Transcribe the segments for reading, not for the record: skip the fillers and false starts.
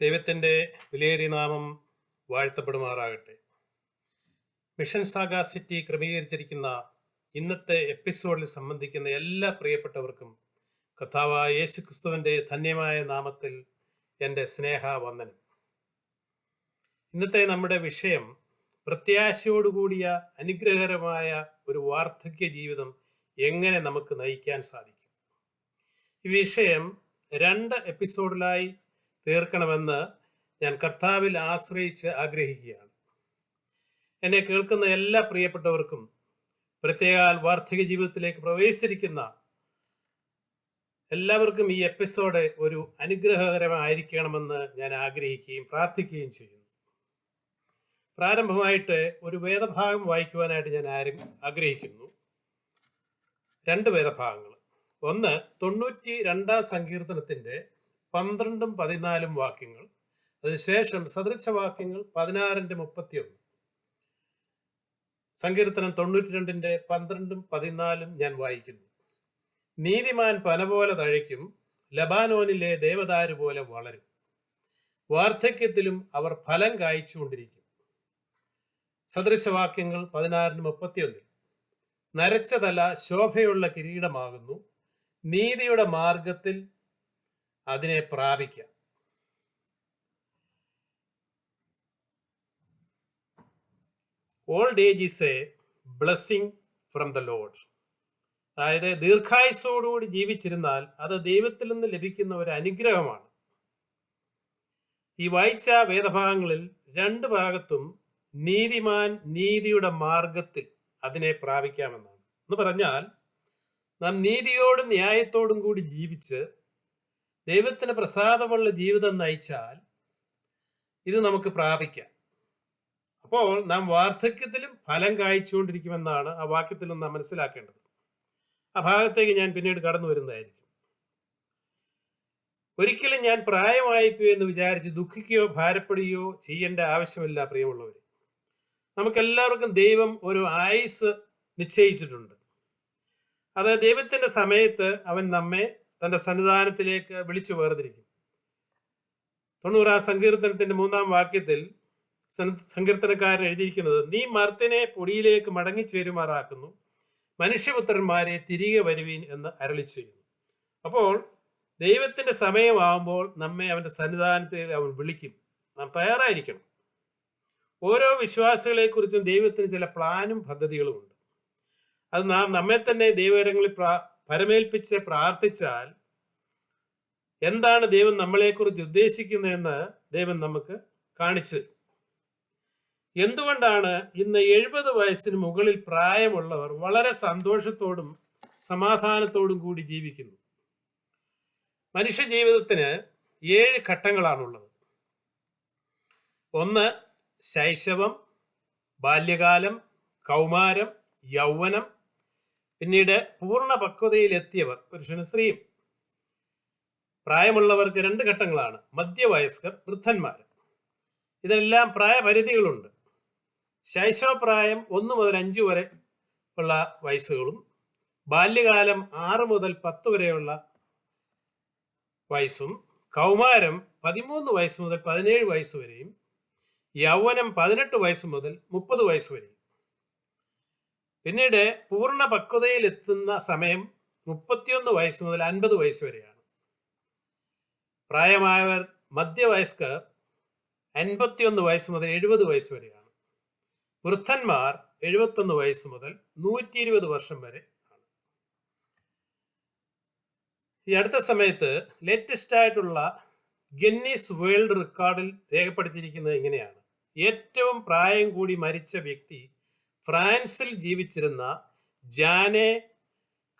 ദൈവത്തിൻ്റെ വിലയേറിയ നാമം വാഴ്ത്തപ്പെടുമാറാകട്ടെ. മിഷൻ സാഗ സിറ്റി ക്രമീകരിച്ചിരിക്കുന്ന ഇന്നത്തെ എപ്പിസോഡിൽ സംബന്ധിക്കുന്ന എല്ലാ പ്രിയപ്പെട്ടവർക്കും കർത്താവായ യേശു ക്രിസ്തുവിൻ്റെ ധന്യമായ നാമത്തിൽ എൻ്റെ സ്നേഹവന്ദനം. ഇന്നത്തെ നമ്മുടെ വിഷയം പ്രത്യാശയോടുകൂടിയ അനുഗ്രഹകരമായ ഒരു വാർദ്ധക്യ ജീവിതം എങ്ങനെ നമുക്ക് നയിക്കാൻ സാധിക്കും. ഈ വിഷയം 2 എപ്പിസോഡിലായി തീർക്കണമെന്ന് ഞാൻ കർത്താവിൽ ആശ്രയിച്ച് ആഗ്രഹിക്കുകയാണ്. എന്നെ കേൾക്കുന്ന എല്ലാ പ്രിയപ്പെട്ടവർക്കും, പ്രത്യേക വാർദ്ധക്യ ജീവിതത്തിലേക്ക് പ്രവേശിച്ചിരിക്കുന്ന എല്ലാവർക്കും ഈ എപ്പിസോഡ് ഒരു അനുഗ്രഹകരമായിരിക്കണമെന്ന് ഞാൻ ആഗ്രഹിക്കുകയും പ്രാർത്ഥിക്കുകയും ചെയ്യുന്നു. പ്രാരംഭമായിട്ട് ഒരു വേദഭാഗം വായിക്കുവാനായിട്ട് ഞാൻ ആഗ്രഹിക്കുന്നു. 2 വേദഭാഗങ്ങൾ. ഒന്ന് 92 സങ്കീർത്തനത്തിന്റെ 12 14 വാക്യങ്ങൾ. അതിനുശേഷം സദൃശവാക്യങ്ങൾ 16:31. സങ്കീർത്തനം 92 12 14 ഞാൻ വായിക്കുന്നു. നീതിമാൻ പന പോലെ തഴയ്ക്കും, ലബാനോനിലെ ദേവദാരു പോലെ വളരും, വാർദ്ധക്യത്തിലും അവർ ഫലം കായ്ച്ചുകൊണ്ടിരിക്കും. സദൃശവാക്യങ്ങൾ 16:31. നരച്ച തല ശോഭയുള്ള കിരീടമാകുന്നു, നീതിയുടെ മാർഗത്തിൽ അതിനെ പ്രാപിക്കാം. Old age is a blessing from the lord. അതായത് ദീർഘായുസ്സോടുകൂടി ജീവിച്ചിരുന്നാൽ അത് ദൈവത്തിൽ നിന്ന് ലഭിക്കുന്ന ഒരു അനുഗ്രഹമാണ്. ഈ വായിച്ച വേദഭാഗങ്ങളിൽ 2 ഭാഗത്തും നീതിമാൻ നീതിയുടെ മാർഗത്തിൽ അതിനെ പ്രാപിക്കാമെന്നാണ്. എന്ന് പറഞ്ഞാൽ നാം നീതിയോടും ന്യായത്തോടും കൂടി ജീവിച്ച് ദൈവത്തിന് പ്രസാദമുള്ള ജീവിതം നയിച്ചാൽ ഇത് നമുക്ക് പ്രാപിക്കാം. അപ്പോൾ നാം വാർദ്ധക്യത്തിലും ഫലം കായ്ച്ചുകൊണ്ടിരിക്കുമെന്നാണ് ആ വാക്യത്തിൽ നാം മനസ്സിലാക്കേണ്ടത്. ആ ഭാഗത്തേക്ക് ഞാൻ പിന്നീട് കടന്നു വരുന്നതായിരിക്കും. ഒരിക്കലും ഞാൻ പ്രായമായിപ്പോയി എന്ന് വിചാരിച്ച് ദുഃഖിക്കുകയോ ഭാരപ്പെടുകയോ ചെയ്യേണ്ട ആവശ്യമില്ല. പ്രിയമുള്ളവർ, നമുക്കെല്ലാവർക്കും ദൈവം ഒരു ആയുസ് നിശ്ചയിച്ചിട്ടുണ്ട്. അത് ദൈവത്തിന്റെ സമയത്ത് അവൻ നമ്മെ തന്റെ സന്നിധാനത്തിലേക്ക് വിളിച്ചു വേർതിരിക്കും. 90 സങ്കീർത്തനത്തിന്റെ 3 വാക്യത്തിൽ സങ്കീർത്തനക്കാരൻ എഴുതിയിരിക്കുന്നത്, നീ മർത്യനെ പൊടിയിലേക്ക് മടങ്ങിച്ചേരുമാറാക്കുന്നു, മനുഷ്യപുത്രന്മാരെ തിരികെ വരുവീൻ എന്ന് അരുളി ചെയ്യുന്നു. അപ്പോൾ ദൈവത്തിന്റെ സമയമാകുമ്പോൾ നമ്മെ അവന്റെ സന്നിധാനത്തിൽ അവൻ വിളിക്കും. നാം തയ്യാറായിരിക്കണം. ഓരോ വിശ്വാസികളെ കുറിച്ചും ദൈവത്തിന് ചില പ്ലാനും പദ്ധതികളും ഉണ്ട്. അത് നാം നമ്മെ തന്നെ ദൈവകരങ്ങളിൽ പരമേൽപ്പിച്ച് പ്രാർത്ഥിച്ചാൽ എന്താണ് ദൈവം നമ്മളെക്കുറിച്ച് ഉദ്ദേശിക്കുന്നതെന്ന് ദൈവം നമുക്ക് കാണിച്ചു. എന്തുകൊണ്ടാണ് ഇന്ന് 70 വയസ്സിന് മുകളിൽ പ്രായമുള്ളവർ വളരെ സന്തോഷത്തോടും സമാധാനത്തോടും കൂടി ജീവിക്കുന്നു? മനുഷ്യ ജീവിതത്തിന് 7 ഘട്ടങ്ങളാണുള്ളത്. 1 ശൈശവം, ബാല്യകാലം, കൗമാരം, യൗവനം, പിന്നീട് പൂർണ്ണ പക്വതയിലെത്തിയവർ, പുരുഷനും സ്ത്രീയും. പ്രായമുള്ളവർക്ക് 2 ഘട്ടങ്ങളാണ്: മധ്യവയസ്കർ, വൃദ്ധന്മാർ. ഇതെല്ലാം പ്രായപരിധികളുണ്ട്. ശൈശവപ്രായം 1 മുതൽ 5 വരെ ഉള്ള വയസ്സുകളും, ബാല്യകാലം 6 മുതൽ 10 വരെയുള്ള വയസ്സും, കൗമാരം 13 വയസ്സ് മുതൽ 17 വയസ്സ് വരെയും, യൗവനം 18 വയസ്സ് മുതൽ 30 വയസ്സ് വരെയും. പിന്നീട് പൂർണ്ണ പക്വതയിലെത്തുന്ന സമയം 31 വയസ്സ് മുതൽ 50 വയസ്സ് വരെയാണ്. പ്രായമായവർ മധ്യവയസ്കർ 51 വയസ്സ് മുതൽ 70 വയസ്സ് വരെയാണ്. വൃദ്ധന്മാർ 71 വയസ്സ് മുതൽ 120 വർഷം വരെ ആണ്. ഈ അടുത്ത സമയത്ത് ലേറ്റസ്റ്റ് ആയിട്ടുള്ള ഗിന്നീസ് വേൾഡ് റെക്കോർഡിൽ രേഖപ്പെടുത്തിയിരിക്കുന്നത് ഇങ്ങനെയാണ്: ഏറ്റവും പ്രായം കൂടി മരിച്ച വ്യക്തി ഫ്രാൻസിൽ ജീവിച്ചിരുന്ന ജാനെ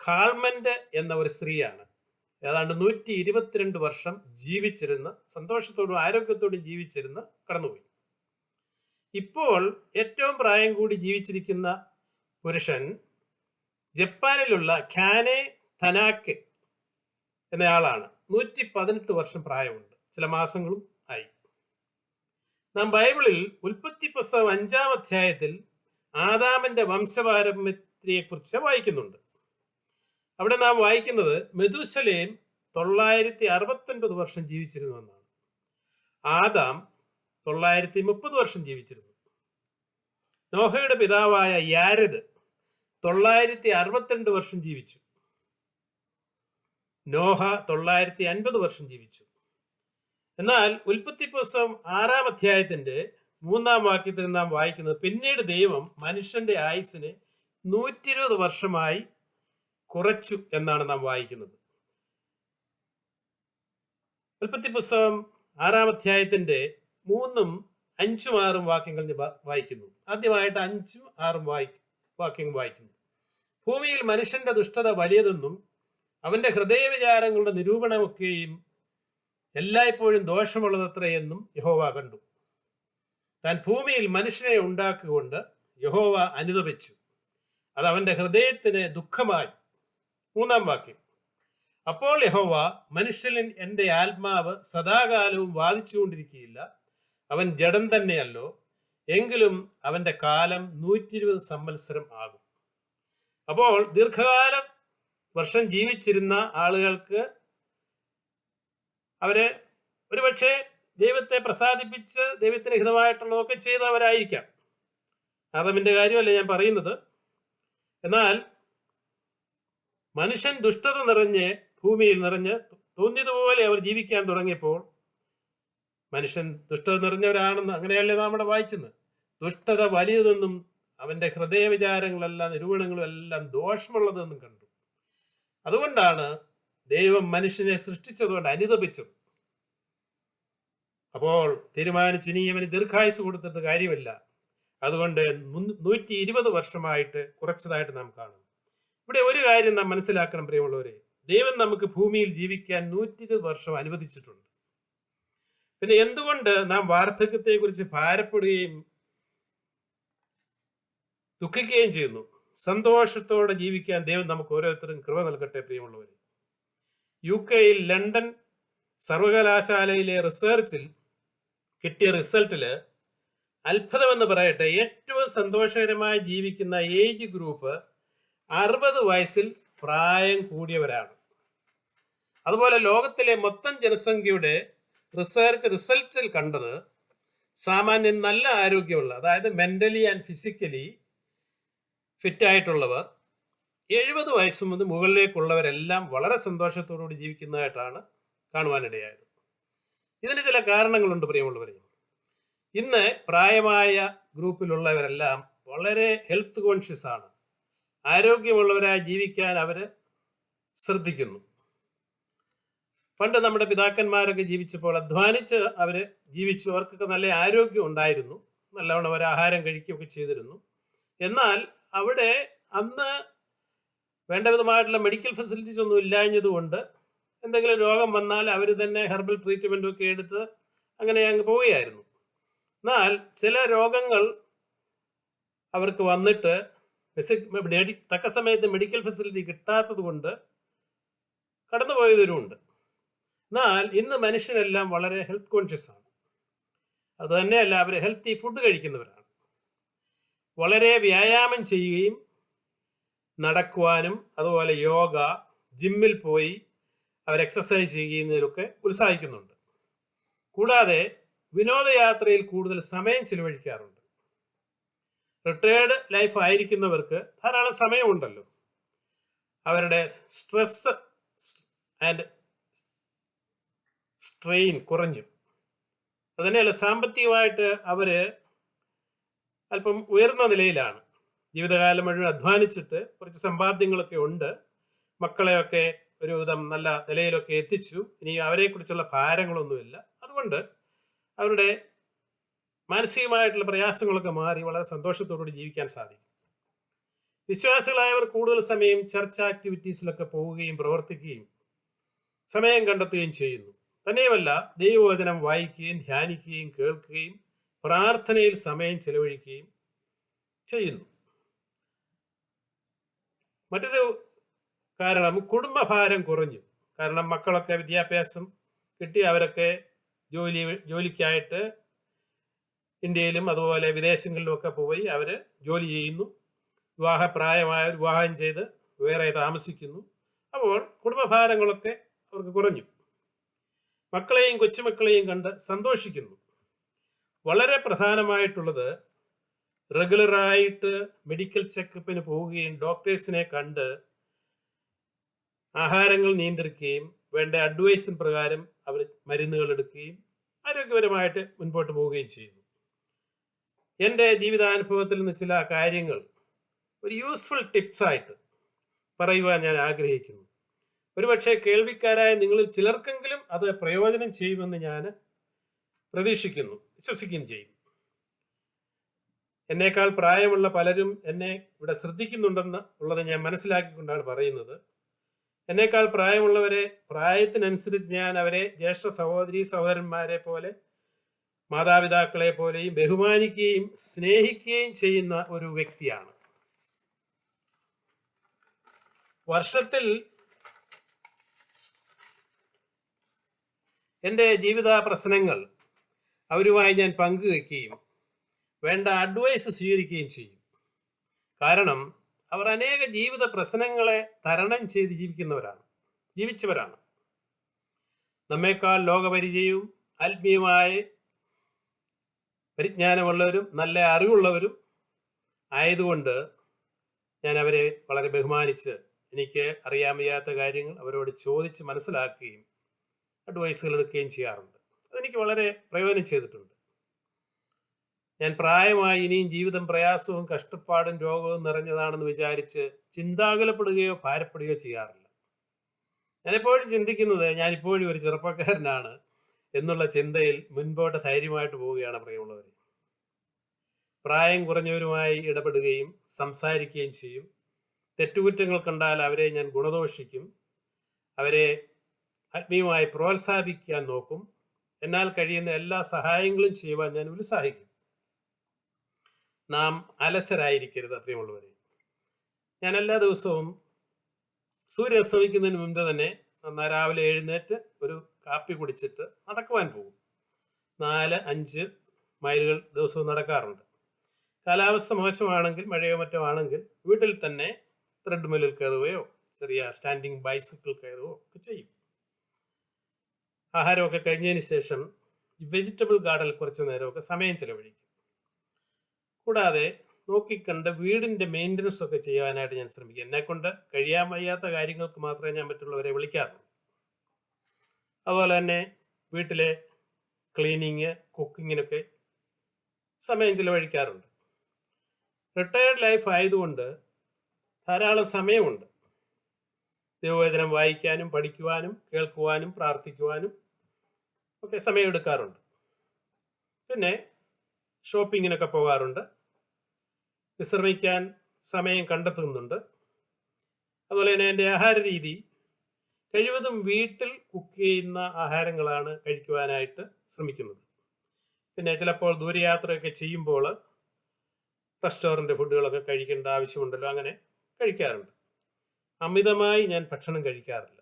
കാൾമൻഡ് എന്ന ഒരു സ്ത്രീയാണ്. ഏതാണ്ട് 122 വർഷം ജീവിച്ചിരുന്ന് സന്തോഷത്തോടും ആരോഗ്യത്തോടും ജീവിച്ചിരുന്ന് കടന്നുപോയി. ഇപ്പോൾ ഏറ്റവും പ്രായം കൂടി ജീവിച്ചിരിക്കുന്ന പുരുഷൻ ജപ്പാനിലുള്ള ഖാനെ തനാക്കെ എന്നയാളാണ്. 118 വർഷം പ്രായമുണ്ട്. ചില മാസങ്ങളും ആയി. നാം ബൈബിളിൽ ഉൽപ്പത്തി പുസ്തകം 5-ാം അധ്യായത്തിൽ ആദാമിന്റെ വംശപാരമ്പര്യത്തെ കുറിച്ച് വായിക്കുന്നുണ്ട്. അവിടെ നാം വായിക്കുന്നത് മെഥൂശലേം 969 വർഷം ജീവിച്ചിരുന്നു എന്നാണ്. ആദാം 930 വർഷം ജീവിച്ചിരുന്നു. നോഹയുടെ പിതാവായ യാരദ് 962 വർഷം ജീവിച്ചു. നോഹ 950 വർഷം ജീവിച്ചു. എന്നാൽ ഉൽപ്പത്തി പുസ്തകം 6-ാം അധ്യായത്തിന്റെ 3-ാം വാക്യത്തിൽ നാം വായിക്കുന്നത്, പിന്നീട് ദൈവം മനുഷ്യന്റെ ആയുസ്സിനെ 120 വർഷമായി കുറച്ചു എന്നാണ് നാം വായിക്കുന്നത്. ഉൽപ്പത്തി പുസ്തകം 6-ാം അധ്യായത്തിന്റെ 3-ഉം 5-ഉം 6-ഉം വാക്യങ്ങൾ വായിക്കുന്നു. ആദ്യമായിട്ട് 5-ഉം 6-ഉം വാക്യങ്ങൾ വായിക്കുന്നു. ഭൂമിയിൽ മനുഷ്യന്റെ ദുഷ്ടത വലിയതെന്നും അവന്റെ ഹൃദയവിചാരങ്ങളുടെ നിരൂപണമൊക്കെയും എല്ലായ്പ്പോഴും ദോഷമുള്ളതത്രയെന്നും യഹോവ കണ്ടു. താൻ ഭൂമിയിൽ മനുഷ്യനെ ഉണ്ടാക്കുകൊണ്ട് യഹോവ അനുതപിച്ചു. അത് അവന്റെ ഹൃദയത്തിന് ദുഃഖമായി. 3-ാം വാക്യം, അപ്പോൾ യഹോവ, മനുഷ്യനിൽ എൻ്റെ ആത്മാവ് സദാകാലവും വാദിച്ചുകൊണ്ടിരിക്കുകയില്ല, അവൻ ജഡം തന്നെയല്ലോ, എങ്കിലും അവന്റെ കാലം 120 സംവത്സരം ആകും. അപ്പോൾ ദീർഘകാലം വർഷം ജീവിച്ചിരുന്ന ആളുകൾക്ക് അവര് ഒരുപക്ഷെ ദൈവത്തെ പ്രസാദിപ്പിച്ച് ദൈവത്തിന് ഹിതമായിട്ടുള്ളതൊക്കെ ചെയ്തവരായിരിക്കാം. ആദമിന്റെ കാര്യമല്ല ഞാൻ പറയുന്നത്. എന്നാൽ മനുഷ്യൻ ദുഷ്ടത നിറഞ്ഞ് ഭൂമിയിൽ നിറഞ്ഞ് തോന്നിയതുപോലെ അവർ ജീവിക്കാൻ തുടങ്ങിയപ്പോൾ, മനുഷ്യൻ ദുഷ്ടത നിറഞ്ഞവരാണെന്ന് അങ്ങനെയല്ലേ നാം ഇവിടെ വായിച്ചത്. ദുഷ്ടത വലിയതെന്നും അവന്റെ ഹൃദയ വിചാരങ്ങളെല്ലാം നിരൂപണങ്ങളും എല്ലാം ദോഷമുള്ളതെന്നും കണ്ടു. അതുകൊണ്ടാണ് ദൈവം മനുഷ്യനെ സൃഷ്ടിച്ചതുകൊണ്ട് അനുതപിച്ചത്. അപ്പോൾ തീരുമാനിച്ച് ഇനി അവന് ദീർഘായുസ് കൊടുത്തിട്ട് കാര്യമില്ല. അതുകൊണ്ട് 120 വർഷമായിട്ട് കുറച്ചതായിട്ട് നാം കാണും. ഇവിടെ ഒരു കാര്യം നാം മനസ്സിലാക്കണം പ്രിയമുള്ളവരെ, ദൈവം നമുക്ക് ഭൂമിയിൽ ജീവിക്കാൻ 120 വർഷം അനുവദിച്ചിട്ടുണ്ട്. പിന്നെ എന്തുകൊണ്ട് നാം വാർദ്ധക്യത്തെ കുറിച്ച് ഭാരപ്പെടുകയും ദുഃഖിക്കുകയും ചെയ്യുന്നു? സന്തോഷത്തോടെ ജീവിക്കാൻ ദൈവം നമുക്ക് ഓരോരുത്തരും കൃപ നൽകട്ടെ പ്രിയമുള്ളവരെ. UK ലണ്ടൻ സർവകലാശാലയിലെ റിസർച്ചിൽ കിട്ടിയ റിസൾട്ടില് അത്ഭുതമെന്ന് പറയട്ടെ, ഏറ്റവും സന്തോഷകരമായി ജീവിക്കുന്ന ഏജ് ഗ്രൂപ്പ് 60 വയസ്സിൽ പ്രായം കൂടിയവരാണ്. അതുപോലെ ലോകത്തിലെ മൊത്തം ജനസംഖ്യയുടെ റിസൾട്ടിൽ കണ്ടത്, സാമാന്യം നല്ല ആരോഗ്യമുള്ള, അതായത് മെന്റലി ആൻഡ് ഫിസിക്കലി ഫിറ്റായിട്ടുള്ളവർ 70 വയസ്സ് മുതൽ മുകളിലേക്കുള്ളവരെല്ലാം വളരെ സന്തോഷത്തോടുകൂടി ജീവിക്കുന്നതായിട്ടാണ് കാണുവാനിടയായത്. ഇതിന് ചില കാരണങ്ങളുണ്ട് പ്രിയമുള്ളവരെ. ഇന്ന് പ്രായമായ ഗ്രൂപ്പിലുള്ളവരെല്ലാം വളരെ ഹെൽത്ത് കോൺഷ്യസ് ആണ്. ആരോഗ്യമുള്ളവരായി ജീവിക്കാൻ അവർ ശ്രദ്ധിക്കുന്നു. പണ്ട് നമ്മുടെ പിതാക്കന്മാരൊക്കെ ജീവിച്ചപ്പോൾ അധ്വാനിച്ച് അവർ ജീവിച്ചു. അവർക്കൊക്കെ നല്ല ആരോഗ്യം ഉണ്ടായിരുന്നു, നല്ലവണ്ണം അവർ ആഹാരം കഴിക്കുകയൊക്കെ ചെയ്തിരുന്നു. എന്നാൽ അവിടെ അന്ന് വേണ്ട വിധമായിട്ടുള്ള മെഡിക്കൽ ഫെസിലിറ്റീസ് ഒന്നും ഇല്ലാഞ്ഞതുകൊണ്ട് എന്തെങ്കിലും രോഗം വന്നാൽ അവർ തന്നെ ഹെർബൽ ട്രീറ്റ്മെൻറ്റും ഒക്കെ എടുത്ത് അങ്ങനെ അങ്ങ് പോവുകയായിരുന്നു. എന്നാൽ ചില രോഗങ്ങൾ അവർക്ക് വന്നിട്ട് തക്ക സമയത്ത് മെഡിക്കൽ ഫെസിലിറ്റി കിട്ടാത്തത് കൊണ്ട് കടന്നുപോയവരുമുണ്ട്. എന്നാൽ ഇന്ന് മനുഷ്യരെല്ലാം വളരെ ഹെൽത്ത് കോൺഷ്യസ് ആണ്. അതുതന്നെയല്ല, അവർ ഹെൽത്തി ഫുഡ് കഴിക്കുന്നവരാണ്. വളരെ വ്യായാമം ചെയ്യുകയും നടക്കുവാനും അതുപോലെ യോഗ, ജിമ്മിൽ പോയി അവർ എക്സസൈസ് ചെയ്യുന്നതിലൊക്കെ ഉത്സാഹിക്കുന്നുണ്ട്. കൂടാതെ വിനോദയാത്രയിൽ കൂടുതൽ സമയം ചിലവഴിക്കാറുണ്ട്. റിട്ടയേർഡ് ലൈഫ് ആയിരിക്കുന്നവർക്ക് ധാരാളം സമയമുണ്ടല്ലോ. അവരുടെ സ്ട്രെസ് ആൻഡ് സ്ട്രെയിൻ കുറഞ്ഞു. അതുതന്നെയല്ല, സാമ്പത്തികമായിട്ട് അവര് അല്പം ഉയർന്ന നിലയിലാണ്. ജീവിതകാലം മുഴുവൻ അധ്വാനിച്ചിട്ട് കുറച്ച് സമ്പാദ്യങ്ങളൊക്കെ ഉണ്ട്. മക്കളെയൊക്കെ ഒരുവിധം നല്ല നിലയിലൊക്കെ എത്തിച്ചു. ഇനി അവരെക്കുറിച്ചുള്ള ഭാരങ്ങളൊന്നുമില്ല. അതുകൊണ്ട് അവരുടെ മാനസികമായിട്ടുള്ള പ്രയാസങ്ങളൊക്കെ മാറി വളരെ സന്തോഷത്തോടുകൂടി ജീവിക്കാൻ സാധിക്കും. വിശ്വാസികളായവർ കൂടുതൽ സമയം ചർച്ച് ആക്ടിവിറ്റീസിലൊക്കെ പോവുകയും പ്രവർത്തിക്കുകയും സമയം കണ്ടെത്തുകയും ചെയ്യുന്നു. തന്നെയുമല്ല, ദൈവവചനം വായിക്കുകയും ധ്യാനിക്കുകയും കേൾക്കുകയും പ്രാർത്ഥനയിൽ സമയം ചെലവഴിക്കുകയും ചെയ്യുന്നു. മറ്റൊരു കാരണം, കുടുംബഭാരം കുറഞ്ഞു. കാരണം മക്കളൊക്കെ വിദ്യാഭ്യാസം കിട്ടി, അവരൊക്കെ ജോലിക്കായിട്ട് ഇന്ത്യയിലും അതുപോലെ വിദേശങ്ങളിലുമൊക്കെ പോയി അവർ ജോലി ചെയ്യുന്നു. വിവാഹപ്രായമായവർ വിവാഹം ചെയ്ത് വേറെ താമസിക്കുന്നു. അപ്പോൾ കുടുംബഭാരങ്ങളൊക്കെ അവർക്ക് കുറഞ്ഞു. മക്കളെയും കൊച്ചുമക്കളെയും കണ്ട് സന്തോഷിക്കുന്നു. വളരെ പ്രധാനമായിട്ടുള്ളത് റെഗുലറായിട്ട് മെഡിക്കൽ ചെക്കപ്പിന് പോവുകയും ഡോക്ടേഴ്സിനെ കണ്ട് ആഹാരങ്ങൾ നിയന്ത്രിക്കുകയും വേണ്ട അഡ്വൈസിന് പ്രകാരം അവർ മരുന്നുകൾ എടുക്കുകയും ആരോഗ്യപരമായിട്ട് മുൻപോട്ട് പോവുകയും ചെയ്യുന്നു. എൻ്റെ ജീവിതാനുഭവത്തിൽ നിന്ന് ചില കാര്യങ്ങൾ ഒരു യൂസ്ഫുൾ ടിപ്സായിട്ട് പറയുവാൻ ഞാൻ ആഗ്രഹിക്കുന്നു. ഒരുപക്ഷെ കേൾവിക്കാരായ നിങ്ങളിൽ ചിലർക്കെങ്കിലും അത് പ്രയോജനം ചെയ്യുമെന്ന് ഞാൻ പ്രതീക്ഷിക്കുന്നു, വിശ്വസിക്കുകയും ചെയ്യും. എന്നേക്കാൾ പ്രായമുള്ള പലരും എന്നെ ഇവിടെ ശ്രദ്ധിക്കുന്നുണ്ടെന്ന് ഉള്ളത് ഞാൻ മനസ്സിലാക്കിക്കൊണ്ടാണ് പറയുന്നത്. എന്നേക്കാൾ പ്രായമുള്ളവരെ പ്രായത്തിനനുസരിച്ച് ഞാൻ അവരെ ജ്യേഷ്ഠ സഹോദരി സഹോദരന്മാരെ പോലെ മാതാപിതാക്കളെ പോലെയും ബഹുമാനിക്കുകയും സ്നേഹിക്കുകയും ചെയ്യുന്ന ഒരു വ്യക്തിയാണ്. വർഷത്തിൽ എൻ്റെ ജീവിത പ്രശ്നങ്ങൾ അവരുമായി ഞാൻ പങ്കുവെക്കുകയും വേണ്ട അഡ്വൈസ് സ്വീകരിക്കുകയും ചെയ്യും. കാരണം അവർ അനേക ജീവിത പ്രശ്നങ്ങളെ തരണം ചെയ്ത് ജീവിച്ചവരാണ്. നമ്മേക്കാൾ ലോകപരിചയവും ആത്മീയമായ പരിജ്ഞാനമുള്ളവരും നല്ല അറിവുള്ളവരും ആയതുകൊണ്ട് ഞാൻ അവരെ വളരെ ബഹുമാനിച്ച് എനിക്ക് അറിയാൻ വയ്യാത്ത കാര്യങ്ങൾ അവരോട് ചോദിച്ച് മനസ്സിലാക്കുകയും അഡ്വൈസുകൾ എടുക്കുകയും ചെയ്യാറുണ്ട്. അതെനിക്ക് വളരെ പ്രയോജനം ചെയ്തിട്ടുണ്ട്. ഞാൻ പ്രായമായി ഇനിയും ജീവിതം പ്രയാസവും കഷ്ടപ്പാടും രോഗവും നിറഞ്ഞതാണെന്ന് വിചാരിച്ച് ചിന്താകുലപ്പെടുകയോ ഭാരപ്പെടുകയോ ചെയ്യാറില്ല. ഞാനെപ്പോഴും ചിന്തിക്കുന്നത് ഞാനിപ്പോഴും ഒരു ചെറുപ്പക്കാരനാണ് എന്നുള്ള ചിന്തയിൽ മുൻപോട്ട് ധൈര്യമായിട്ട് പോവുകയാണ് പ്രിയമുള്ളവർ. പ്രായം കുറഞ്ഞവരുമായി ഇടപെടുകയും സംസാരിക്കുകയും ചെയ്യും. തെറ്റുകുറ്റങ്ങൾ കണ്ടാൽ അവരെ ഞാൻ ഗുണദോഷിക്കും. അവരെ ആത്മീയമായി പ്രോത്സാഹിപ്പിക്കാൻ നോക്കും. എന്നാൽ കഴിയുന്ന എല്ലാ സഹായങ്ങളും ചെയ്യുവാൻ ഞാൻ ഉത്സാഹിക്കും. നാം അലസരായിരിക്കരുത് പ്രിയമുള്ളവരെ. ഞാൻ എല്ലാ ദിവസവും സൂര്യൻ അസ്തമിക്കുന്നതിന് മുൻപ് തന്നെ രാവിലെ എഴുന്നേറ്റ് ഒരു കാപ്പി കുടിച്ചിട്ട് നടക്കുവാൻ പോകും. 4-5 മൈലുകൾ ദിവസവും നടക്കാറുണ്ട്. കാലാവസ്ഥ മോശമാണെങ്കിൽ, മഴയോ മറ്റോ ആണെങ്കിൽ വീട്ടിൽ തന്നെ ത്രെഡ് മില്ലിൽ കയറുകയോ ചെറിയ സ്റ്റാൻഡിങ് ബൈസിക്കിൾ കയറുകയോ ഒക്കെ ചെയ്യും. ആഹാരമൊക്കെ കഴിഞ്ഞതിന് ശേഷം വെജിറ്റബിൾ ഗാർഡനിൽ കുറച്ച് നേരമൊക്കെ സമയം ചെലവഴിക്കും. കൂടാതെ നോക്കിക്കണ്ട് വീടിൻ്റെ മെയിൻ്റനൻസ് ഒക്കെ ചെയ്യാനായിട്ട് ഞാൻ ശ്രമിക്കും. എന്നെക്കൊണ്ട് കഴിയാൻ വയ്യാത്ത കാര്യങ്ങൾക്ക് മാത്രമേ ഞാൻ മറ്റുള്ളവരെ വിളിക്കാറുള്ളൂ. അതുപോലെ തന്നെ വീട്ടിലെ ക്ലീനിങ്, കുക്കിങ്ങിനൊക്കെ സമയം ചിലവഴിക്കാറുണ്ട്. റിട്ടയർഡ് ലൈഫ് ആയതുകൊണ്ട് ധാരാളം സമയമുണ്ട്. ദൈവവചനം വായിക്കാനും പഠിക്കുവാനും കേൾക്കുവാനും പ്രാർത്ഥിക്കുവാനും ഒക്കെ സമയമെടുക്കാറുണ്ട്. പിന്നെ ഷോപ്പിങ്ങിനൊക്കെ പോകാറുണ്ട്. വിശ്രമിക്കാൻ സമയം കണ്ടെത്തുന്നുണ്ട്. അതുപോലെ തന്നെ എൻ്റെ ആഹാര രീതി കഴിവതും വീട്ടിൽ കുക്ക് ചെയ്യുന്ന ആഹാരങ്ങളാണ് കഴിക്കുവാനായിട്ട് ശ്രമിക്കുന്നത്. പിന്നെ ചിലപ്പോൾ ദൂരയാത്രയൊക്കെ ചെയ്യുമ്പോൾ റെസ്റ്റോറൻറ്റ് ഫുഡുകളൊക്കെ കഴിക്കേണ്ട ആവശ്യമുണ്ടല്ലോ, അങ്ങനെ കഴിക്കാറുണ്ട്. അമിതമായി ഞാൻ ഭക്ഷണം കഴിക്കാറില്ല.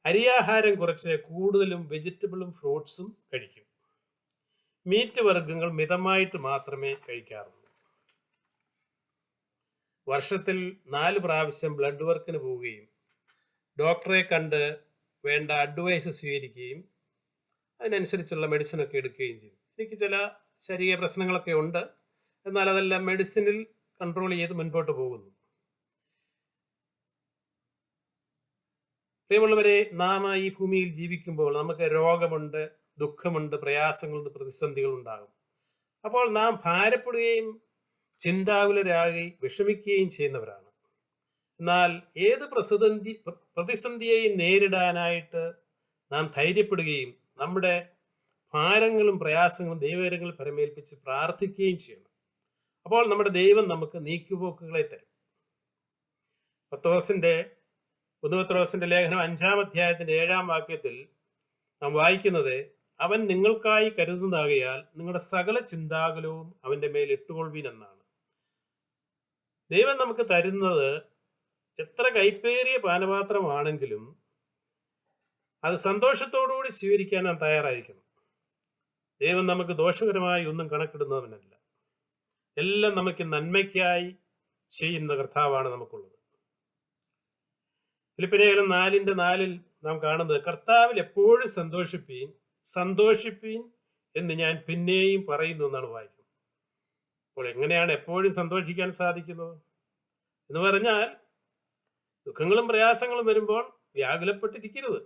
അരിയാഹാരം കുറച്ച് കൂടുതലും വെജിറ്റബിളും ഫ്രൂട്ട്സും കഴിക്കും. മീറ്റ് വർഗ്ഗങ്ങൾ മിതമായിട്ട് മാത്രമേ കഴിക്കാറുള്ളൂ. വർഷത്തിൽ 4 പ്രാവശ്യം ബ്ലഡ് വർക്കിന് പോവുകയും ഡോക്ടറെ കണ്ട് വേണ്ട അഡ്വൈസ് സ്വീകരിക്കുകയും അതിനനുസരിച്ചുള്ള മെഡിസിനൊക്കെ എടുക്കുകയും ചെയ്യും. എനിക്ക് ചില ശരീര പ്രശ്നങ്ങളൊക്കെ ഉണ്ട്. എന്നാൽ അതെല്ലാം മെഡിസിനിൽ കൺട്രോൾ ചെയ്ത് മുൻപോട്ട് പോകുന്നു. പ്രിയമുള്ളവരെ, നാം ഈ ഭൂമിയിൽ ജീവിക്കുമ്പോൾ നമുക്ക് രോഗമുണ്ട്, ദുഃഖമുണ്ട്, പ്രയാസങ്ങളുണ്ട്, പ്രതിസന്ധികൾ ഉണ്ടാകും. അപ്പോൾ നാം ഭാരപ്പെടുകയും ചിന്താകുലരാകി വിഷമിക്കുകയും ചെയ്യുന്നവരാണ്. എന്നാൽ ഏത് പ്രതിസന്ധിയെയും നേരിടാനായിട്ട് നാം ധൈര്യപ്പെടുകയും നമ്മുടെ ഭാരങ്ങളും പ്രയാസങ്ങളും ദൈവകരങ്ങളിൽ പരമേൽപ്പിച്ച് പ്രാർത്ഥിക്കുകയും ചെയ്യണം. അപ്പോൾ നമ്മുടെ ദൈവം നമുക്ക് നീക്കുപോക്കുകളെ തരും. പത്രോസിന്റെ ലേഖനം 5-ാം അധ്യായത്തിന്റെ 7-ാം വാക്യത്തിൽ നാം വായിക്കുന്നത്, അവൻ നിങ്ങൾക്കായി കരുതുന്നതാകയാൽ നിങ്ങളുടെ സകല ചിന്താകുലവും അവന്റെ മേൽ ഇട്ടുകൊള്ളുവീൻ എന്നാണ്. ദൈവം നമുക്ക് തരുന്നത് എത്ര കൈപ്പേറിയ പാനപാത്രമാണെങ്കിലും അത് സന്തോഷത്തോടുകൂടി സ്വീകരിക്കാൻ നാം തയ്യാറായിരിക്കണം. ദൈവം നമുക്ക് ദോഷകരമായി ഒന്നും കണക്കിടുന്നവനല്ല. എല്ലാം നമുക്ക് നന്മയ്ക്കായി ചെയ്യുന്ന കർത്താവാണ് നമുക്കുള്ളത്. ഫിലിപ്പിലേഖനം 4:4 നാം കാണുന്നത് കർത്താവിൽ എപ്പോഴും സന്തോഷിപ്പീൻ സന്തോഷിപ്പീൻ എന്ന് ഞാൻ പിന്നെയും പറയുന്നു എന്നാണ് വായിക്കുന്നത്. അപ്പോൾ എങ്ങനെയാണ് എപ്പോഴും സന്തോഷിക്കാൻ സാധിക്കുന്നത് എന്ന് പറഞ്ഞാൽ, ദുഃഖങ്ങളും പ്രയാസങ്ങളും വരുമ്പോൾ വ്യാകുലപ്പെട്ടിരിക്കരുത്.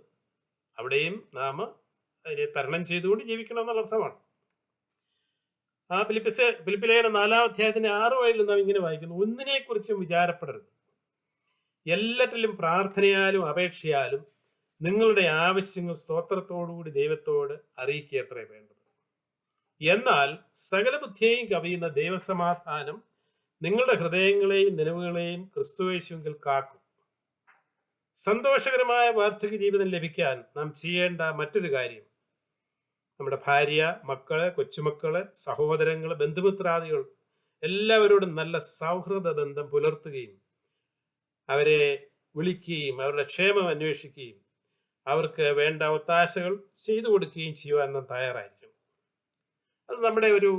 അവിടെയും നാം അതിനെ തരണം ചെയ്തുകൊണ്ട് ജീവിക്കണം എന്നുള്ള അർത്ഥമാണ്. ആ ഫിലിപ്പിലേഖനം 4-ാം അധ്യായത്തിന്റെ 6 നാം ഇങ്ങനെ വായിക്കുന്നു: ഒന്നിനെ കുറിച്ചും വിചാരപ്പെടരുത്, എല്ലാറ്റിലും പ്രാർത്ഥനയാലും അപേക്ഷയാലും നിങ്ങളുടെ ആവശ്യങ്ങൾ സ്തോത്രത്തോടുകൂടി ദൈവത്തോട് അറിയിക്കത്രേ വേണ്ടത്. എന്നാൽ സകല ബുദ്ധിയെയും കവിയുന്ന ദൈവസമാധാനം നിങ്ങളുടെ ഹൃദയങ്ങളെയും നിലവുകളെയും ക്രിസ്തുയേശുവിൽ കാക്കും. സന്തോഷകരമായ വാർദ്ധക്യ ജീവിതം ലഭിക്കാൻ നാം ചെയ്യേണ്ട മറ്റൊരു കാര്യം, നമ്മുടെ ഭാര്യ, മക്കള്, കൊച്ചുമക്കള്, സഹോദരങ്ങള്, ബന്ധുമിത്രാദികൾ എല്ലാവരോടും നല്ല സൗഹൃദ ബന്ധം പുലർത്തുകയും അവരെ വിളിക്കുകയും അവരുടെ ക്ഷേമം അന്വേഷിക്കുകയും അവർക്ക് വേണ്ട ഒത്താശകൾ ചെയ്തു കൊടുക്കുകയും ചെയ്യുവാൻ നാം തയ്യാറായിരിക്കണം. അത് നമ്മുടെ ഒരു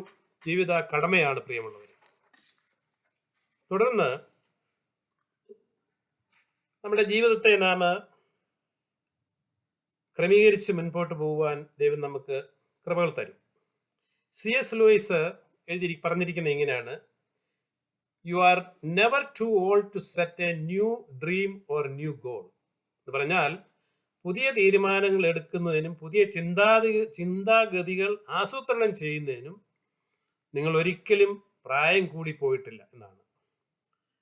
ജീവിത കടമയാണ്, പ്രിയമുള്ളവർ. തുടർന്ന് നമ്മുടെ ജീവിതത്തെ നാം ക്രമീകരിച്ച് മുൻപോട്ട് പോകുവാൻ ദൈവം നമുക്ക് കൃപകൾ തരും. C.S. ലൂയിസ് പറഞ്ഞിരിക്കുന്നത് ഇങ്ങനെയാണ്: you are never too old to set a new dream or new goal. എന്ന് പറഞ്ഞാൽ, പുതിയ തീരുമാനങ്ങൾ എടുക്കുന്നതിനും പുതിയ ചിന്താഗതികൾ ആസൂത്രണം ചെയ്യുന്നതിനും നിങ്ങൾ ഒരിക്കലും പ്രായം കൂടി പോയിട്ടില്ല എന്നാണ്.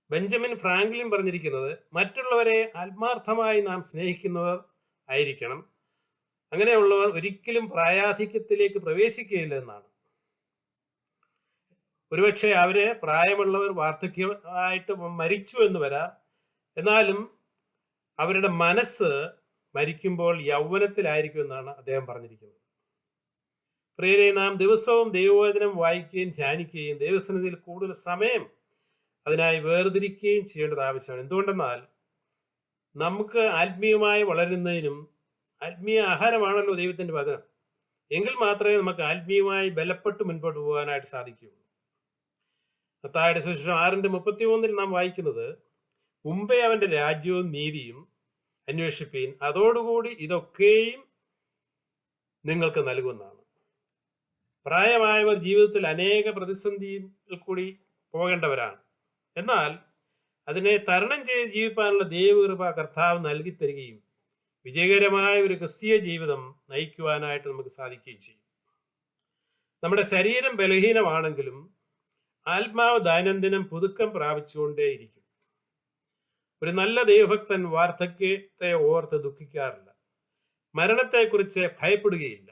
ബെഞ്ചമിൻ ഫ്രാങ്ക്ലിൻ പറഞ്ഞിരിക്കുന്നത്, മറ്റുള്ളവരെ ആത്മാർത്ഥമായി നാം സ്നേഹിക്കുന്നവർ ആയിരിക്കണം, അങ്ങനെയുള്ളവർ ഒരിക്കലും പ്രായാധിക്യത്തിലേക്ക് പ്രവേശിക്കുകയില്ല എന്നാണ്. ഒരുപക്ഷെ അവരെ പ്രായമുള്ളവർ വാർദ്ധക്യമായിട്ട് മരിച്ചു എന്ന് വരാം, എന്നാലും അവരുടെ മനസ്സ് മരിക്കുമ്പോൾ യൗവനത്തിലായിരിക്കും എന്നാണ് അദ്ദേഹം പറഞ്ഞിരിക്കുന്നത്. പ്രിയരെ, നാം ദിവസവും ദൈവവചനം വായിക്കുകയും ധ്യാനിക്കുകയും ദൈവസന്നിധിയിൽ കൂടുതൽ സമയം അതിനായി വേർതിരിക്കുകയും ചെയ്യേണ്ടത് ആവശ്യമാണ്. എന്തുകൊണ്ടെന്നാൽ, നമുക്ക് ആത്മീയമായി വളരുന്നതിനും ആത്മീയ ആഹാരമാണല്ലോ ദൈവത്തിന്റെ വചനം. എങ്കിൽ മാത്രമേ നമുക്ക് ആത്മീയമായി ബലപ്പെട്ട് മുൻപോട്ട് പോകാനായിട്ട് സാധിക്കുകയുള്ളൂ. മത്തായിയുടെ സുവിശേഷം 6:33 നാം വായിക്കുന്നത്, മുമ്പേ അവന്റെ രാജ്യവും നീതിയും അന്വേഷിപ്പീൻ, അതോടുകൂടി ഇതൊക്കെയും നിങ്ങൾക്ക് നൽകുന്നതാണ്. പ്രായമായവർ ജീവിതത്തിൽ അനേക പ്രതിസന്ധിയിൽ കൂടി പോകേണ്ടവരാണ്. എന്നാൽ അതിനെ തരണം ചെയ്ത് ജീവിക്കാനുള്ള ദൈവകൃപ കർത്താവ് നൽകി തരികയും വിജയകരമായ ഒരു ക്രിസ്തീയ ജീവിതം നയിക്കുവാനായിട്ട് നമുക്ക് സാധിക്കുകയും ചെയ്യും. നമ്മുടെ ശരീരം ബലഹീനമാണെങ്കിലും ആത്മാവ് ദൈനംദിനം പുതുക്കം പ്രാപിച്ചുകൊണ്ടേയിരിക്കും. ഒരു നല്ല ദൈവഭക്തൻ വാർദ്ധക്യത്തെ ഓർത്ത് ദുഃഖിക്കാറില്ല, മരണത്തെക്കുറിച്ച് ഭയപ്പെടുകയില്ല.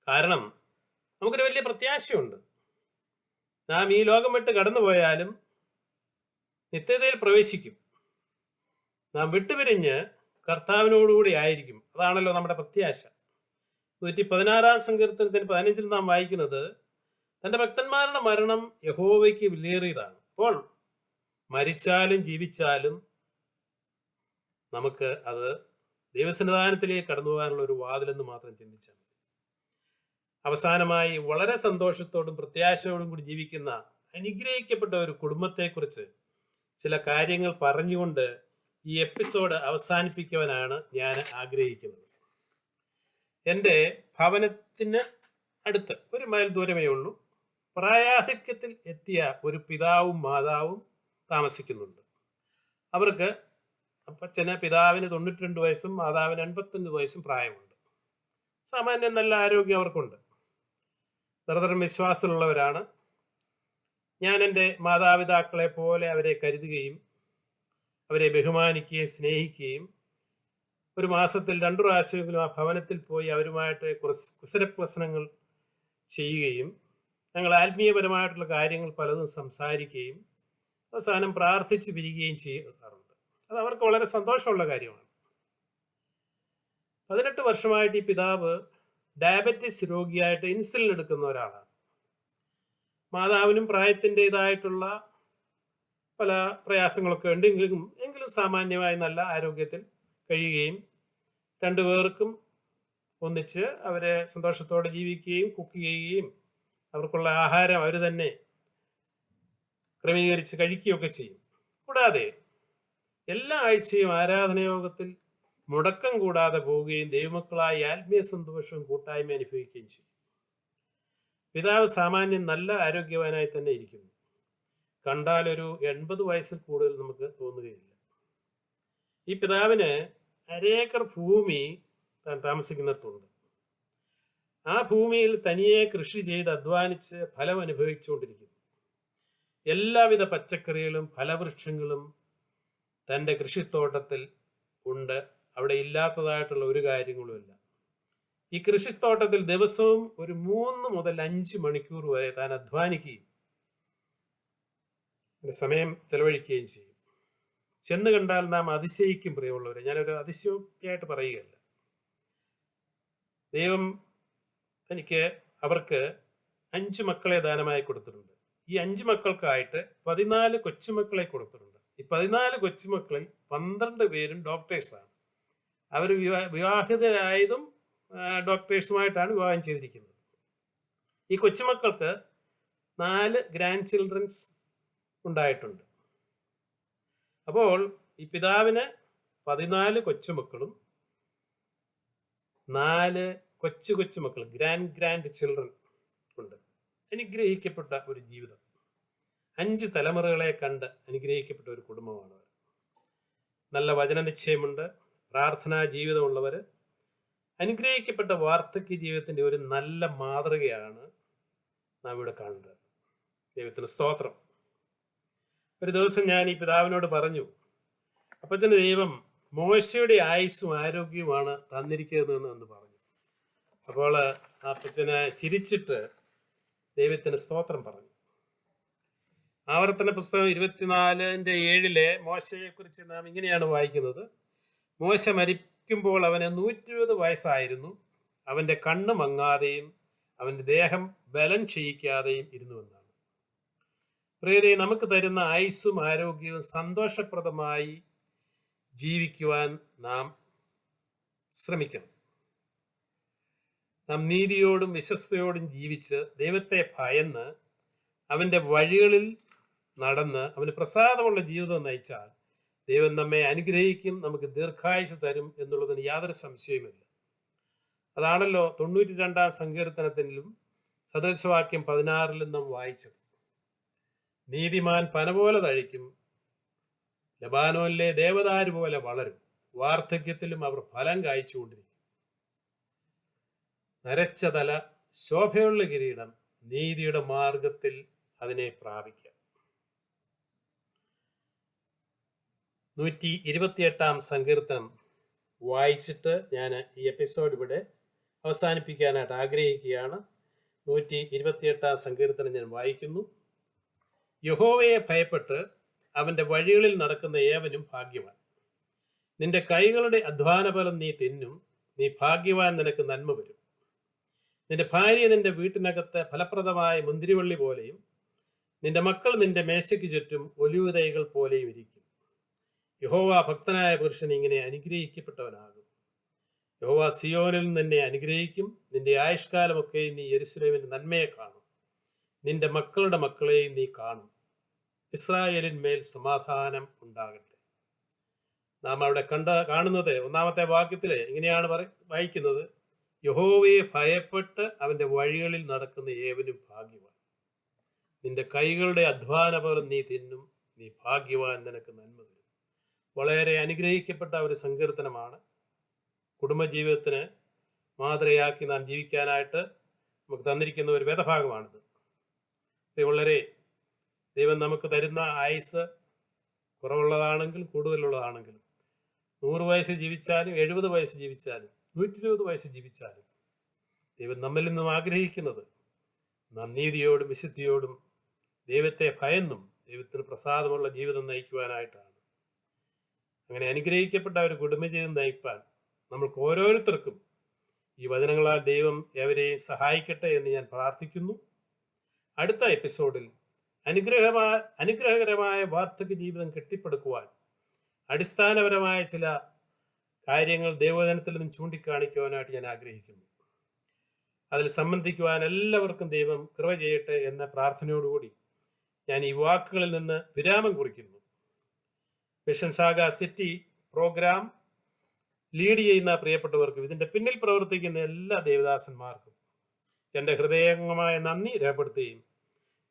കാരണം നമുക്കൊരു വലിയ പ്രത്യാശയുണ്ട്. നാം ഈ ലോകം വിട്ട് കടന്നുപോയാലും നിത്യതയിൽ പ്രവേശിക്കും. നാം വിട്ടുപിരിഞ്ഞ് കർത്താവിനോടുകൂടി ആയിരിക്കും. അതാണല്ലോ നമ്മുടെ പ്രത്യാശ. 116-ാം സങ്കീർത്തനത്തിന് 15 നാം വായിക്കുന്നത്, തന്റെ ഭക്തന്മാരുടെ മരണം യഹോവയ്ക്ക് വിലയേറിയതാണ്. അപ്പോൾ മരിച്ചാലും ജീവിച്ചാലും നമുക്ക് അത് ദൈവസന്നിധാനത്തിലേക്ക് കടന്നു പോകാനുള്ള ഒരു വാതിലെന്ന് മാത്രം ചിന്തിച്ചാൽ മതി. അവസാനമായി, വളരെ സന്തോഷത്തോടും പ്രത്യാശയോടും കൂടി ജീവിക്കുന്ന അനുഗ്രഹിക്കപ്പെട്ട ഒരു കുടുംബത്തെക്കുറിച്ച് ചില കാര്യങ്ങൾ പറഞ്ഞുകൊണ്ട് ഈ എപ്പിസോഡ് അവസാനിപ്പിക്കുവാനാണ് ഞാൻ ആഗ്രഹിക്കുന്നത്. എൻ്റെ ഭവനത്തിന് അടുത്ത് 1 മൈൽ ദൂരമേ ഉള്ളൂ. പ്രായാധിക്യത്തിൽ എത്തിയ ഒരു പിതാവും മാതാവും താമസിക്കുന്നുണ്ട്. അവർക്ക് പിതാവിന് 92 വയസ്സും മാതാവിന് 85 വയസ്സും പ്രായമുണ്ട്. സാമാന്യം നല്ല ആരോഗ്യം അവർക്കുണ്ട്. ദൃഢതരം വിശ്വാസത്തിലുള്ളവരാണ്. ഞാൻ എൻ്റെ മാതാപിതാക്കളെ പോലെ അവരെ കരുതുകയും അവരെ ബഹുമാനിക്കുകയും സ്നേഹിക്കുകയും ഒരു മാസത്തിൽ 2 പ്രാവശ്യമെങ്കിലും ആ ഭവനത്തിൽ പോയി അവരുമായിട്ട് കുശലപ്രശ്നങ്ങൾ ചെയ്യുകയും ഞങ്ങൾ ആത്മീയപരമായിട്ടുള്ള കാര്യങ്ങൾ പലതും സംസാരിക്കുകയും അവസാനം പ്രാർത്ഥിച്ച് പിരിയുകയും ചെയ്യാറുണ്ട്. അത് അവർക്ക് വളരെ സന്തോഷമുള്ള കാര്യമാണ്. 18 വർഷമായിട്ട് ഈ പിതാവ് ഡയബറ്റിസ് രോഗിയായിട്ട് ഇൻസുലിൻ എടുക്കുന്ന ഒരാളാണ്. മാതാവിനും പ്രായത്തിൻ്റെതായിട്ടുള്ള പല പ്രയാസങ്ങളൊക്കെ ഉണ്ട്. എങ്കിലും സാമാന്യമായി നല്ല ആരോഗ്യത്തിൽ കഴിയുകയും 2 പേർക്കും ഒന്നിച്ച് അവരെ സന്തോഷത്തോടെ ജീവിക്കുകയും കുക്ക് ചെയ്യുകയും അവർക്കുള്ള ആഹാരം അവർ തന്നെ ക്രമീകരിച്ച് കഴിക്കുകയൊക്കെ ചെയ്യും. കൂടാതെ എല്ലാ ആഴ്ചയും ആരാധനയോഗത്തിൽ മുടക്കം കൂടാതെ പോവുകയും ദൈവമക്കളായി ആത്മീയ സന്തോഷവും കൂട്ടായ്മ അനുഭവിക്കുകയും ചെയ്യും. പിതാവ് സാമാന്യം നല്ല ആരോഗ്യവാനായി തന്നെ ഇരിക്കുന്നു. കണ്ടാൽ ഒരു 80 വയസ്സിൽ കൂടുതൽ നമുക്ക് തോന്നുകയില്ല. ഈ പിതാവിന് അരേക്കർ ഭൂമി താൻ താമസിക്കുന്നിടത്തുണ്ട്. ആ ഭൂമിയിൽ തനിയെ കൃഷി ചെയ്ത് അധ്വാനിച്ച് ഫലം അനുഭവിച്ചുകൊണ്ടിരിക്കുന്നു. എല്ലാവിധ പച്ചക്കറികളും ഫലവൃക്ഷങ്ങളും തൻ്റെ കൃഷിത്തോട്ടത്തിൽ ഉണ്ട്. അവിടെ ഇല്ലാത്തതായിട്ടുള്ള ഒരു കാര്യങ്ങളുമില്ല. ഈ കൃഷിത്തോട്ടത്തിൽ ദിവസവും ഒരു 3 മുതൽ 5 മണിക്കൂർ വരെ താൻ അധ്വാനിക്കുകയും സമയം ചെലവഴിക്കുകയും ചെയ്യും. ചെന്ന് കണ്ടാൽ നാം അതിശയിക്കും. പ്രിയമുള്ളവരെ, ഞാനൊരു അതിശയോക്തിയായിട്ട് പറയുകയല്ല. ദൈവം അവർക്ക് 5 മക്കളെ ദാനമായി കൊടുത്തിട്ടുണ്ട്. ഈ 5 മക്കൾക്കായിട്ട് 14 കൊച്ചുമക്കളെ കൊടുത്തിട്ടുണ്ട്. ഈ 14 കൊച്ചുമക്കളിൽ 12 പേരും ഡോക്ടേഴ്സാണ്. അവർ വിവാഹിതരായതും ഡോക്ടേഴ്സുമായിട്ടാണ് വിവാഹം ചെയ്തിരിക്കുന്നത്. ഈ കൊച്ചുമക്കൾക്ക് 4 ഗ്രാൻഡ് ചിൽഡ്രൻസ് ഉണ്ടായിട്ടുണ്ട്. അപ്പോൾ ഈ പിതാവിന് 14 കൊച്ചുമക്കളും 4 കൊച്ചുമക്കൾ, ഗ്രാൻഡ് ചിൽഡ്രൻ ഉണ്ട്. അനുഗ്രഹിക്കപ്പെട്ട ഒരു ജീവിതം. 5 തലമുറകളെ കണ്ട് അനുഗ്രഹിക്കപ്പെട്ട ഒരു കുടുംബമാണ്. നല്ല വചന നിശ്ചയമുണ്ട്, പ്രാർത്ഥനാ ജീവിതമുള്ളവർ. അനുഗ്രഹിക്കപ്പെട്ട വാർദ്ധക്യ ജീവിതത്തിന്റെ ഒരു നല്ല മാതൃകയാണ് നാം ഇവിടെ കാണുന്നത്. ദൈവത്തിന് സ്തോത്രം. ഒരു ദിവസം ഞാൻ ഈ പിതാവിനോട് പറഞ്ഞു, അപ്പച്ചന് ദൈവം മോശയുടെ ആയുസ്സും ആരോഗ്യവുമാണ് തന്നിരിക്കുന്നതെന്ന് പറഞ്ഞു. അപ്പോൾ അപ്പച്ചന് ചിരിച്ചിട്ട് ദൈവത്തിന് സ്തോത്രം പറഞ്ഞു. ആവർത്തന പുസ്തകം 24:7 മോശയെ കുറിച്ച് നാം ഇങ്ങനെയാണ് വായിക്കുന്നത്. മോശ മരിക്കുമ്പോൾ അവന് 120 വയസ്സായിരുന്നു. അവന്റെ കണ്ണ് മങ്ങാതെയും അവന്റെ ദേഹം ബലം ക്ഷയിക്കാതെയും ഇരുന്നുവെന്നാണ്. പ്രിയരെ, നമുക്ക് തരുന്ന ആയുസ്സും ആരോഗ്യവും സന്തോഷപ്രദമായി ജീവിക്കുവാൻ നാം ശ്രമിക്കണം. നാം നീതിയോടും വിശ്വസ്തയോടും ജീവിച്ച് ദൈവത്തെ ഭയന്ന് അവൻ്റെ വഴികളിൽ നടന്ന് അവന് പ്രസാദമുള്ള ജീവിതം നയിച്ചാൽ ദൈവം നമ്മെ അനുഗ്രഹിക്കും, നമുക്ക് ദീർഘായുസ് തരും എന്നുള്ളതിന് യാതൊരു സംശയവുമില്ല. അതാണല്ലോ 92-ാം സങ്കീർത്തനത്തിലും സദൃശവാക്യം 16 നാം വായിച്ചത്. നീതിമാൻ പന പോലെ തഴിക്കും, ലബാനോനിലെ ദേവദാരു പോലെ വളരും, വാർദ്ധക്യത്തിലും അവർ ഫലം കായ്ച്ചുകൊണ്ടിരിക്കും. നരച്ച തല, ശോഭയുള്ള കിരീടം, നീതിയുടെ മാർഗത്തിൽ അതിനെ പ്രാപിക്കാം. 128-ാം സങ്കീർത്തനം വായിച്ചിട്ട് ഞാൻ ഈ എപ്പിസോഡ് ഇവിടെ അവസാനിപ്പിക്കാനായിട്ട് ആഗ്രഹിക്കുകയാണ്. 128-ാം സങ്കീർത്തനം ഞാൻ വായിക്കുന്നു. യഹോവയെ ഭയപ്പെട്ട് അവൻ്റെ വഴികളിൽ നടക്കുന്ന ഏവനും ഭാഗ്യവാൻ. നിന്റെ കൈകളുടെ അധ്വാനഫലം നീ തിന്നും, നീ ഭാഗ്യവാൻ, നിനക്ക് നന്മ വരും. നിന്റെ ഭാര്യ നിന്റെ വീട്ടിനകത്ത് ഫലപ്രദമായ മുന്തിരിവള്ളി പോലെയും നിന്റെ മക്കൾ നിന്റെ മേശയ്ക്ക് ചുറ്റും ഒലിവ് തൈകൾ പോലെയും ഇരിക്കും. യഹോവ ഭക്തനായ പുരുഷൻ ഇങ്ങനെ അനുഗ്രഹിക്കപ്പെട്ടവനാകും. യഹോവ സിയോനിൽ നിന്നെ അനുഗ്രഹിക്കും. നിന്റെ ആയുഷ്കാലമൊക്കെ നീ യെരൂശലേമിന്റെ നന്മയെ കാണും. നിന്റെ മക്കളുടെ മക്കളെയും നീ കാണും. ഇസ്രായേലിന്മേൽ സമാധാനം ഉണ്ടാകട്ടെ. നാം അവിടെ കാണുന്നത് 1-ാമത്തെ വാക്യത്തിൽ ഇങ്ങനെയാണ് വായിക്കുന്നത്. യഹോവയെ ഭയപ്പെട്ട് അവന്റെ വഴികളിൽ നടക്കുന്ന ഏവനും ഭാഗ്യവാൻ. നിന്റെ കൈകളുടെ അധ്വാനഫലം നീ തിന്നും, നീ ഭാഗ്യവാൻ, നിനക്ക് നന്മ വരും. വളരെ അനുഗ്രഹിക്കപ്പെട്ട ഒരു സങ്കീർത്തനമാണ്. കുടുംബജീവിതത്തിന് മാതൃകയാക്കി നാം ജീവിക്കാനായിട്ട് നമുക്ക് തന്നിരിക്കുന്ന ഒരു വേദഭാഗമാണിത്. വളരെ ദൈവം നമുക്ക് തരുന്ന ആയുസ് കുറവുള്ളതാണെങ്കിലും കൂടുതലുള്ളതാണെങ്കിലും 100 വയസ്സ് ജീവിച്ചാലും 70 വയസ്സ് ജീവിച്ചാലും 120 വയസ്സ് ജീവിച്ചാലും ദൈവം നമ്മിൽ നിന്നും ആഗ്രഹിക്കുന്നത് നാം നീതിയോടും വിശുദ്ധിയോടും ദൈവത്തെ ഭയന്നും ദൈവത്തിന് പ്രസാദമുള്ള ജീവിതം നയിക്കുവാനായിട്ടാണ്. അങ്ങനെ അനുഗ്രഹിക്കപ്പെട്ട ഒരു കുടുംബജീവിതം നയിപ്പാൻ നമ്മൾക്ക് ഓരോരുത്തർക്കും ഈ വചനങ്ങളാൽ ദൈവം ഏവരെയും സഹായിക്കട്ടെ എന്ന് ഞാൻ പ്രാർത്ഥിക്കുന്നു. അടുത്ത എപ്പിസോഡിൽ അനുഗ്രഹകരമായ വാർദ്ധക്യ ജീവിതം കെട്ടിപ്പടുക്കുവാൻ അടിസ്ഥാനപരമായ ചില കാര്യങ്ങൾ ദൈവവചനത്തിൽ നിന്നും ചൂണ്ടിക്കാണിക്കുവാനായിട്ട് ഞാൻ ആഗ്രഹിക്കുന്നു. അതിൽ സംബന്ധിക്കുവാൻ എല്ലാവർക്കും ദൈവം കൃപ ചെയ്യട്ടെ എന്ന പ്രാർത്ഥനയോടുകൂടി ഞാൻ ഈ വാക്കുകളിൽ നിന്ന് വിരാമം കുറിക്കുന്നു. മിഷൻ സാഗ സിറ്റി പ്രോഗ്രാം ലീഡ് ചെയ്യുന്ന പ്രിയപ്പെട്ടവർക്കും ഇതിൻ്റെ പിന്നിൽ പ്രവർത്തിക്കുന്ന എല്ലാ ദേവദാസന്മാർക്കും എൻ്റെ ഹൃദയംഗമായ നന്ദി രേഖപ്പെടുത്തുകയും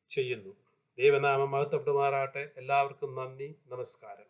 ചെയ്യുന്നു. ദൈവനാമം മഹത്വപ്പെടുമാറാട്ടെ. എല്ലാവർക്കും നന്ദി, നമസ്കാരം.